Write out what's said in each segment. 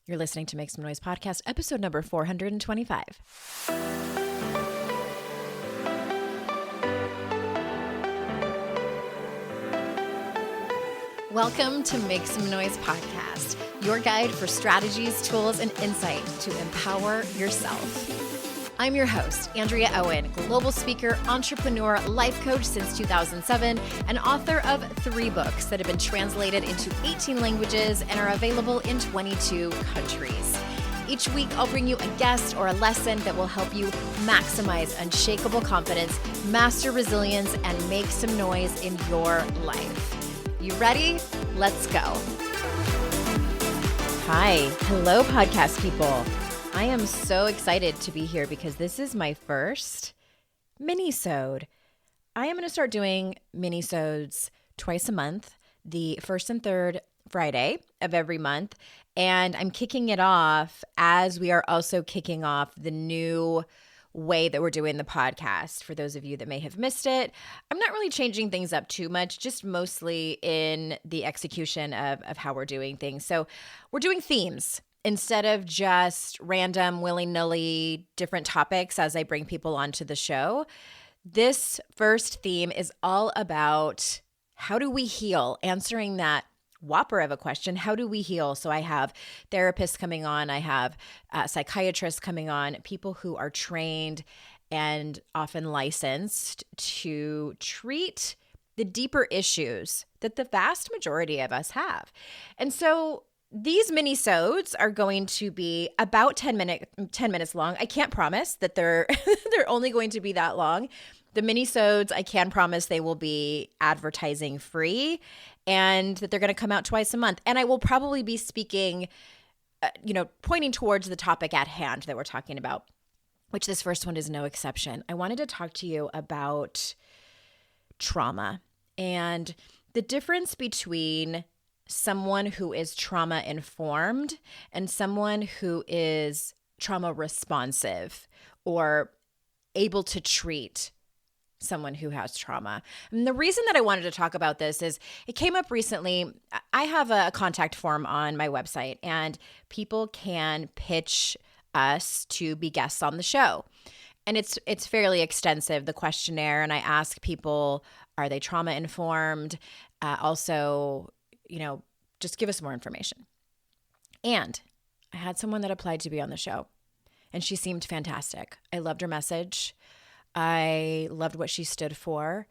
You're listening to Make Some Noise Podcast, episode number 425. Welcome to Make Some Noise Podcast, your guide for strategies, tools, and insight to empower yourself. I'm your host, Andrea Owen, global speaker, entrepreneur, life coach since 2007, and author of 3 books that have been translated into 18 languages and are available in 22 countries. Each week, I'll bring you a guest or a lesson that will help you maximize unshakable confidence, master resilience, and make some noise in your life. You ready? Let's go. Hi. Hello, podcast people. I am so excited to be here because this is my first minisode. I am going to start doing minisodes twice a month, the first and third Friday of every month. And I'm kicking it off as we are also kicking off the new way that we're doing the podcast. For those of you that may have missed it, I'm not really changing things up too much, just mostly in the execution of how we're doing things. So we're doing themes instead of just random, willy-nilly different topics as I bring people onto the show. This first theme is all about how do we heal, answering that whopper of a question. How do we heal? So I have therapists coming on. I have psychiatrists coming on, people who are trained and often licensed to treat the deeper issues that the vast majority of us have. And so these minisodes are going to be about 10 minutes long. I can't promise that they're only going to be that long. The minisodes, I can promise they will be advertising free and that they're going to come out twice a month. And I will probably be speaking, pointing towards the topic at hand that we're talking about, which this first one is no exception. I wanted to talk to you about trauma and the difference between someone who is trauma informed and someone who is trauma responsive or able to treat someone who has trauma. And the reason that I wanted to talk about this is it came up recently. I have a contact form on my website and people can pitch us to be guests on the show. And it's fairly extensive, the questionnaire. And I ask people, are they trauma informed? Also, just give us more information. And I had someone that applied to be on the show, and she seemed fantastic. I loved her message. I loved what she stood for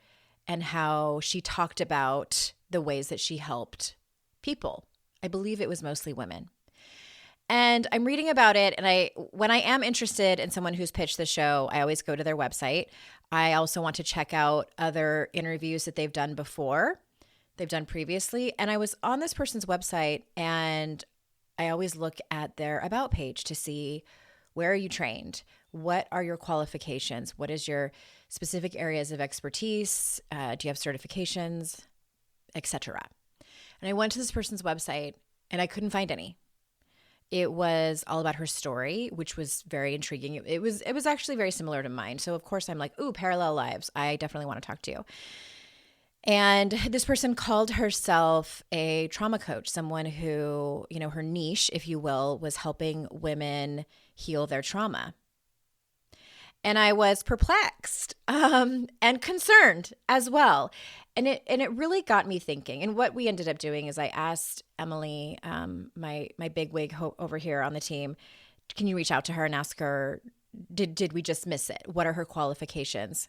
and how she talked about the ways that she helped people. I believe it was mostly women. And I'm reading about it, and when I am interested in someone who's pitched the show, I always go to their website. I also want to check out other interviews that they've done previously. And I was on this person's website, and I always look at their about page to see, where are you trained? What are your qualifications? What is your specific areas of expertise? Do you have certifications, etc.? And I went to this person's website and I couldn't find any. It was all about her story, which was very intriguing. It was actually very similar to mine. So of course I'm like, ooh, parallel lives. I definitely want to talk to you. And this person called herself a trauma coach, someone who, her niche, if you will, was helping women heal their trauma. And I was perplexed and concerned as well. And it really got me thinking. And what we ended up doing is I asked Emily, my bigwig over here on the team, can you reach out to her and ask her, did we just miss it? What are her qualifications?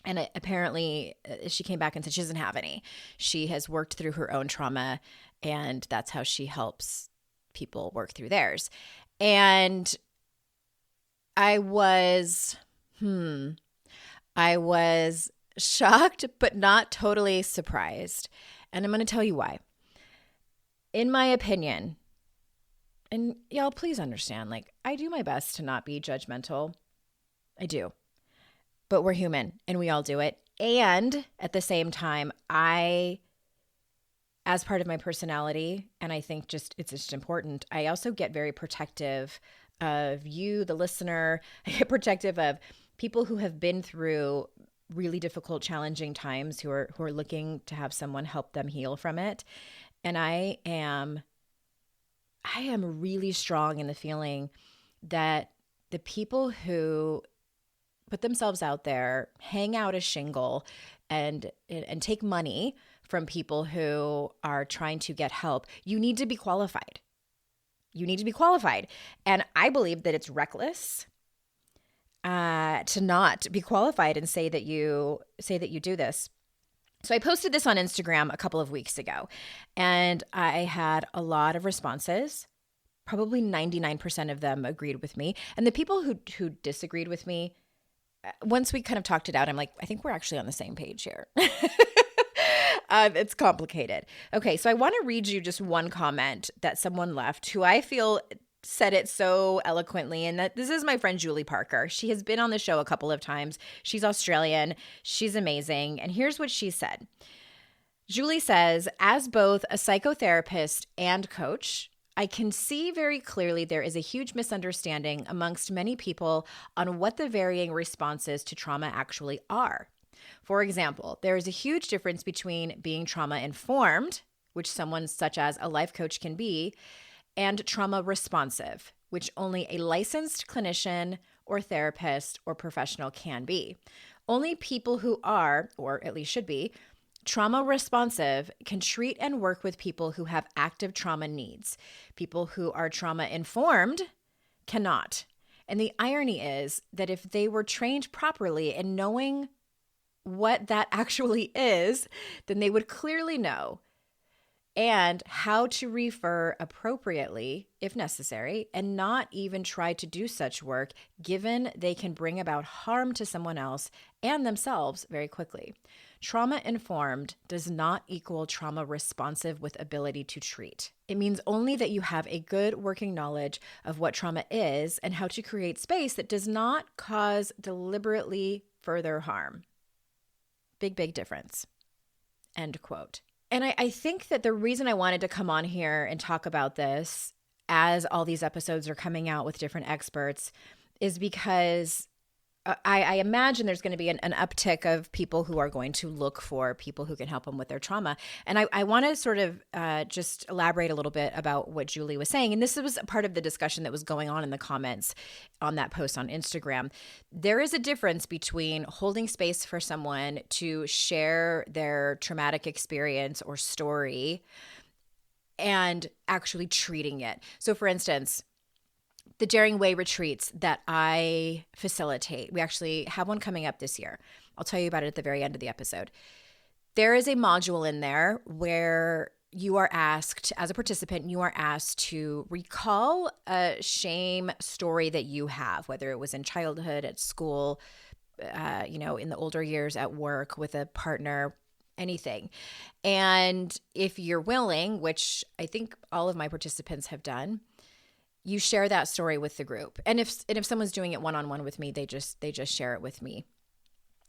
And apparently she came back and said she doesn't have any. She has worked through her own trauma, and that's how she helps people work through theirs. And I was shocked, but not totally surprised. And I'm going to tell you why. In my opinion, and y'all please understand, I do my best to not be judgmental. I do. But we're human and we all do it. And at the same time, as part of my personality, and I think it's just important, I also get very protective of you, the listener. I get protective of people who have been through really difficult, challenging times, who are looking to have someone help them heal from it. And I I am really strong in the feeling that the people who put themselves out there, hang out a shingle, and take money from people who are trying to get help, you need to be qualified. You need to be qualified. And I believe that it's reckless to not be qualified and say that you do this. So I posted this on Instagram a couple of weeks ago, and I had a lot of responses. Probably 99% of them agreed with me. And the people who disagreed with me, once we kind of talked it out, I'm like, I think we're actually on the same page here. It's complicated. Okay, so I want to read you just one comment that someone left who I feel said it so eloquently, and that this is my friend Julie Parker. She has been on the show a couple of times. She's Australian. She's amazing. And here's what she said. Julie says, as both a psychotherapist and coach, I can see very clearly there is a huge misunderstanding amongst many people on what the varying responses to trauma actually are. For example, there is a huge difference between being trauma-informed, which someone such as a life coach can be, and trauma responsive, which only a licensed clinician or therapist or professional can be. Only people who are, or at least should be, trauma responsive can treat and work with people who have active trauma needs. People who are trauma informed cannot. And the irony is that if they were trained properly in knowing what that actually is, then they would clearly know and how to refer appropriately if necessary, and not even try to do such work given they can bring about harm to someone else and themselves very quickly. Trauma-informed does not equal trauma-responsive with ability to treat. It means only that you have a good working knowledge of what trauma is and how to create space that does not cause deliberately further harm. Big, big difference. End quote. And I think that the reason I wanted to come on here and talk about this as all these episodes are coming out with different experts is because I imagine there's going to be an uptick of people who are going to look for people who can help them with their trauma. And I want to sort of just elaborate a little bit about what Julie was saying. And this was part of the discussion that was going on in the comments on that post on Instagram. There is a difference between holding space for someone to share their traumatic experience or story and actually treating it. So for instance, the Daring Way retreats that I facilitate, we actually have one coming up this year. I'll tell you about it at the very end of the episode. There is a module in there where you are asked, as a participant, you are asked to recall a shame story that you have, whether it was in childhood, at school, in the older years at work, with a partner, anything. And if you're willing, which I think all of my participants have done, you share that story with the group. And if someone's doing it one-on-one with me, they just share it with me.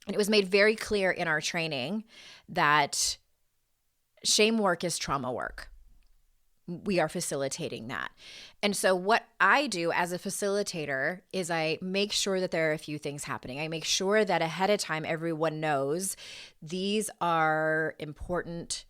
And it was made very clear in our training that shame work is trauma work. We are facilitating that. And so what I do as a facilitator is I make sure that there are a few things happening. I make sure that ahead of time everyone knows these are important,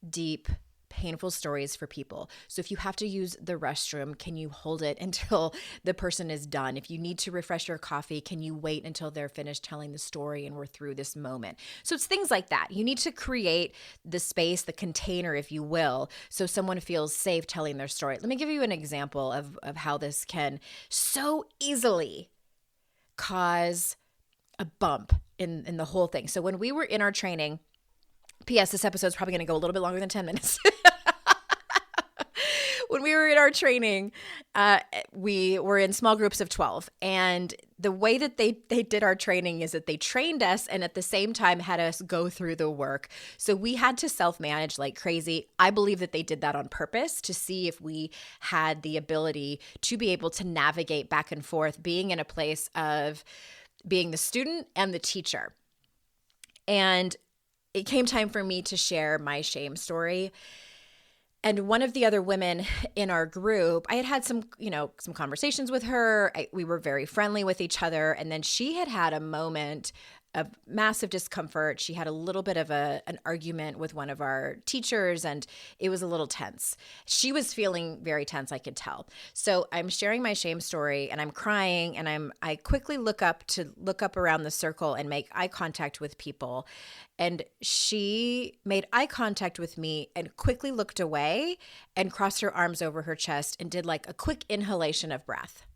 deep, painful stories for people. So if you have to use the restroom, can you hold it until the person is done? If you need to refresh your coffee, can you wait until they're finished telling the story and we're through this moment? So it's things like that. You need to create the space, the container, if you will, so someone feels safe telling their story. Let me give you an example of how this can so easily cause a bump in the whole thing. So when we were in our training, P.S. This episode is probably going to go a little bit longer than 10 minutes. When we were in our training, we were in small groups of 12. And the way that they did our training is that they trained us and at the same time had us go through the work. So we had to self-manage like crazy. I believe that they did that on purpose to see if we had the ability to be able to navigate back and forth, being in a place of being the student and the teacher. And it came time for me to share my shame story. And one of the other women in our group, I had some conversations with her. We were very friendly with each other. And then she had a moment of massive discomfort. She had a little bit of an argument with one of our teachers, and it was a little tense. She was feeling very tense, I could tell. So I'm sharing my shame story, and I'm crying, and I quickly look up around the circle and make eye contact with people. And she made eye contact with me and quickly looked away and crossed her arms over her chest and did like a quick inhalation of breath.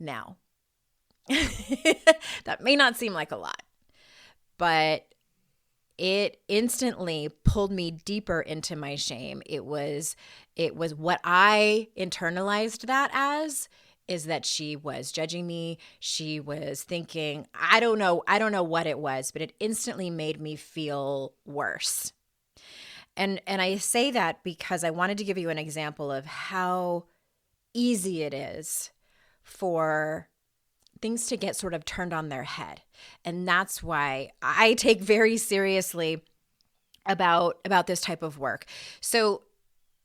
Now, that may not seem like a lot, but it instantly pulled me deeper into my shame. It was what I internalized that as, is that she was judging me. She was thinking, I don't know what it was, but it instantly made me feel worse. And I say that because I wanted to give you an example of how easy it is for things to get sort of turned on their head. And that's why I take very seriously about this type of work. So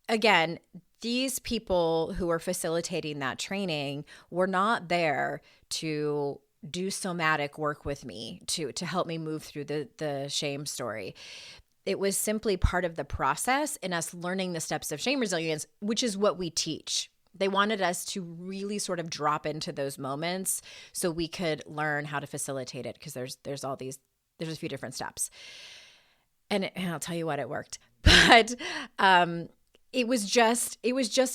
again, these people who are facilitating that training were not there to do somatic work with me, to help me move through the shame story. It was simply part of the process in us learning the steps of shame resilience, which is what we teach. They wanted us to really sort of drop into those moments so we could learn how to facilitate it, because there's a few different steps. And I'll tell you what, it worked. But it was just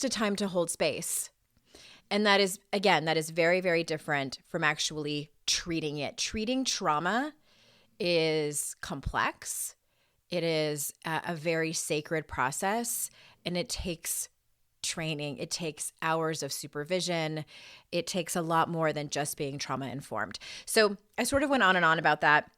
a time to hold space. And that is very, very different from actually treating it. Treating trauma is complex. It is a very sacred process, and it takes training. It takes hours of supervision. It takes a lot more than just being trauma informed. So I sort of went on and on about that.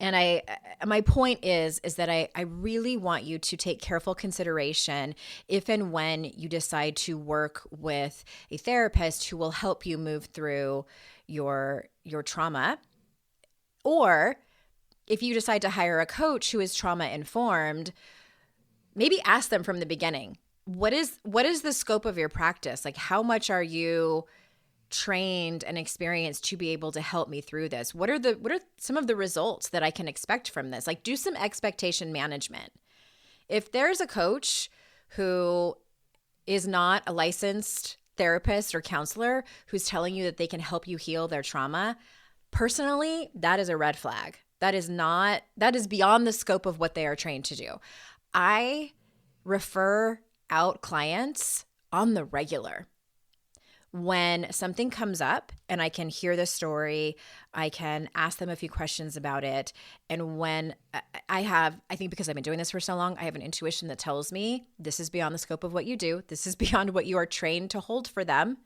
And my point is that I really want you to take careful consideration if and when you decide to work with a therapist who will help you move through your trauma, or if you decide to hire a coach who is trauma informed, maybe ask them from the beginning, what is the scope of your practice? Like, how much are you trained and experienced to be able to help me through this? What are some of the results that I can expect from this? Like, do some expectation management. If there's a coach who is not a licensed therapist or counselor who's telling you that they can help you heal their trauma, personally, that is a red flag. That is beyond the scope of what they are trained to do. I refer out clients on the regular. When something comes up and I can hear the story, I can ask them a few questions about it. And when I think because I've been doing this for so long, I have an intuition that tells me this is beyond the scope of what you do. This is beyond what you are trained to hold for them.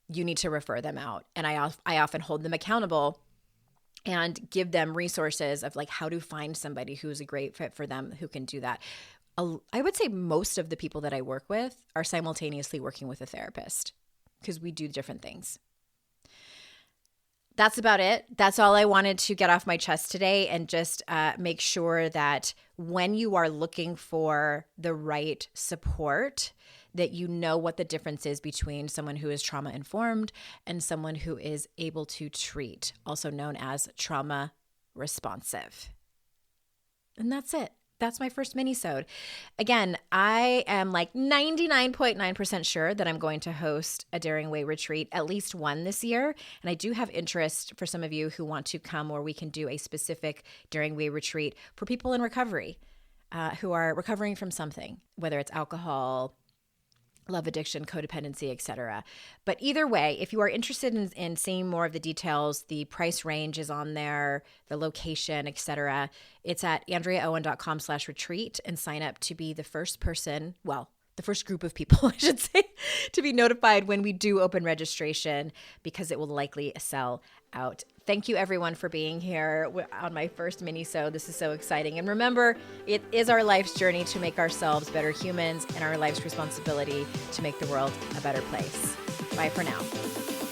You need to refer them out. And I often hold them accountable and give them resources of like how to find somebody who's a great fit for them who can do that. I would say most of the people that I work with are simultaneously working with a therapist because we do different things. That's about it. That's all I wanted to get off my chest today, and just make sure that when you are looking for the right support, that you know what the difference is between someone who is trauma informed and someone who is able to treat, also known as trauma responsive. And that's it. That's my first minisode. Again, I am like 99.9% sure that I'm going to host a Daring Way retreat, at least one this year. And I do have interest for some of you who want to come, where we can do a specific Daring Way retreat for people in recovery, who are recovering from something, whether it's alcohol, love addiction, codependency, etc. But either way, if you are interested in seeing more of the details, the price range is on there, the location, etc. It's at andreaowen.com/retreat, and sign up to be the first person, well, the first group of people, I should say, to be notified when we do open registration, because it will likely sell out. Thank you everyone for being here on my first minisode. This is so exciting. And remember, it is our life's journey to make ourselves better humans, and our life's responsibility to make the world a better place. Bye for now.